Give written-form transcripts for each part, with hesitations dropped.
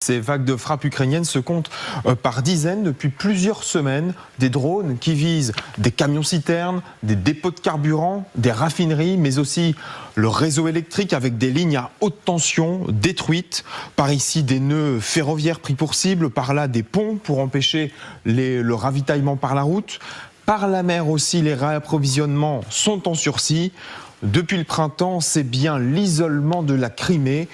Ces vagues de frappe ukrainiennes se comptent par dizaines depuis plusieurs semaines. Des drones qui visent des camions-citernes, des dépôts de carburant, des raffineries, mais aussi le réseau électrique avec des lignes à haute tension détruites. Par ici, des nœuds ferroviaires pris pour cible, par là des ponts pour empêcher le ravitaillement par la route. Par la mer aussi, les réapprovisionnements sont en sursis. Depuis le printemps, c'est bien l'isolement de la Crimée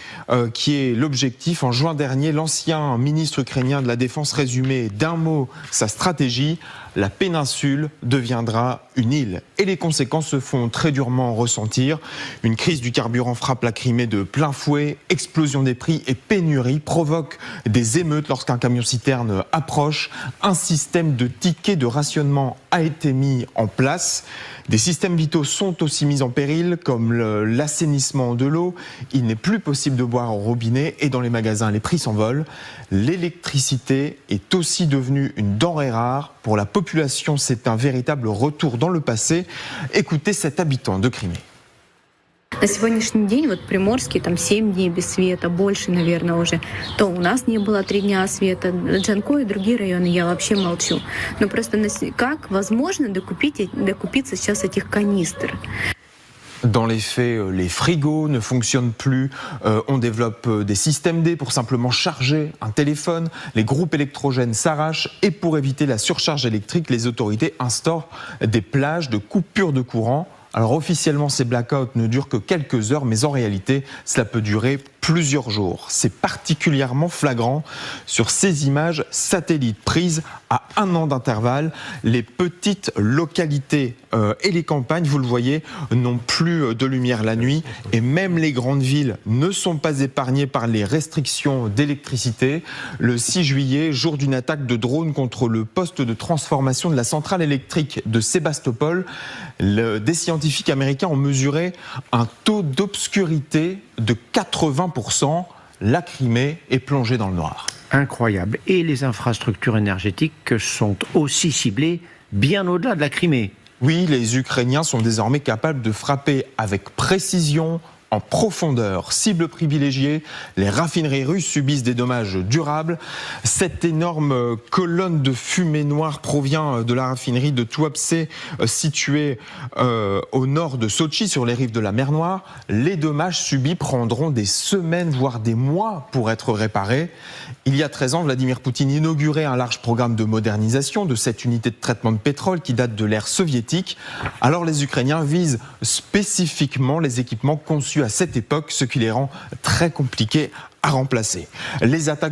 qui est l'objectif. En juin dernier, l'ancien ministre ukrainien de la Défense résumait d'un mot sa stratégie. La péninsule deviendra une île. Et les conséquences se font très durement ressentir. Une crise du carburant frappe la Crimée de plein fouet. Explosion des prix et pénurie provoquent des émeutes lorsqu'un camion-citerne approche. Un système de tickets de rationnement a été mis en place. Des systèmes vitaux sont aussi mis en péril, comme l'assainissement de l'eau. Il n'est plus possible de boire au robinet et dans les magasins, les prix s'envolent. L'électricité est aussi devenue une denrée rare. Pour la population, c'est un véritable retour dans le passé. Écoutez cet habitant de Crimée. На сегодняшний день вот Приморский там 7 дней без света, больше, наверное, уже. То у нас не было 3 дня света, Джанкой и другие районы я вообще молчу. Но просто как возможно докупиться сейчас этих канистр? Dans les faits, les frigos ne fonctionnent plus. On développe des systèmes D pour simplement charger un téléphone. Les groupes électrogènes s'arrachent et pour éviter la surcharge électrique, les autorités instaurent des plages de coupure de courant. Alors officiellement, ces blackouts ne durent que quelques heures, mais en réalité, cela peut durer plusieurs jours. C'est particulièrement flagrant sur ces images satellites prises à 1 an d'intervalle. Les petites localités et les campagnes, vous le voyez, n'ont plus de lumière la nuit. Et même les grandes villes ne sont pas épargnées par les restrictions d'électricité. Le 6 juillet, jour d'une attaque de drone contre le poste de transformation de la centrale électrique de Sébastopol, des scientifiques américains ont mesuré un taux d'obscurité de 80%. La Crimée est plongée dans le noir. Incroyable. Et les infrastructures énergétiques sont aussi ciblées bien au-delà de la Crimée. Oui, les Ukrainiens sont désormais capables de frapper avec précision, en profondeur. Cible privilégiée, les raffineries russes subissent des dommages durables. Cette énorme colonne de fumée noire provient de la raffinerie de Tuapse, située au nord de Sotchi, sur les rives de la mer Noire. Les dommages subis prendront des semaines, voire des mois pour être réparés. Il y a 13 ans, Vladimir Poutine inaugurait un large programme de modernisation de cette unité de traitement de pétrole qui date de l'ère soviétique. Alors les Ukrainiens visent spécifiquement les équipements conçus à cette époque, ce qui les rend très compliqués à remplacer. Les attaques de